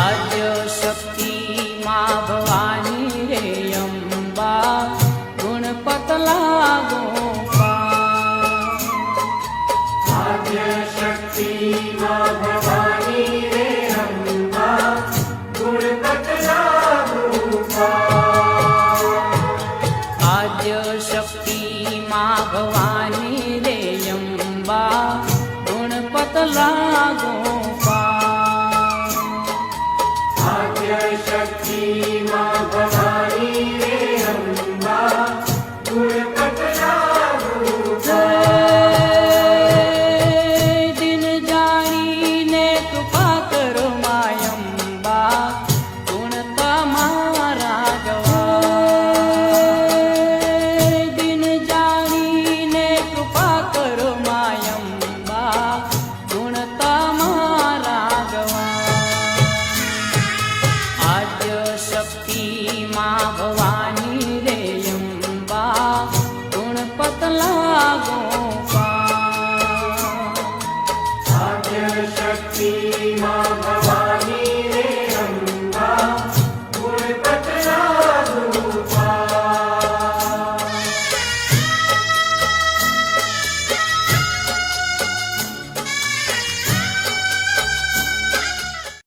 आद्य शक्ति माँ भवानी रे अम्बा गुणपत लागो आद्य शक्ति माँ भवानी रे अम्बा गुणपत लागो आद्य शक्ति माँ भवानी रे अम्बा गुणपत लागो शक्ति माँ भवानी रे अम्बा गुणपत लागो दिन जानी ने कृपा करो मायम्बा गुणता मारा गवा दिन जानी ने कृपा करो मायम्बा गुणता मारा गवा आद्य शक्ति माँ भवानी रे अम्बा गुणपत लागो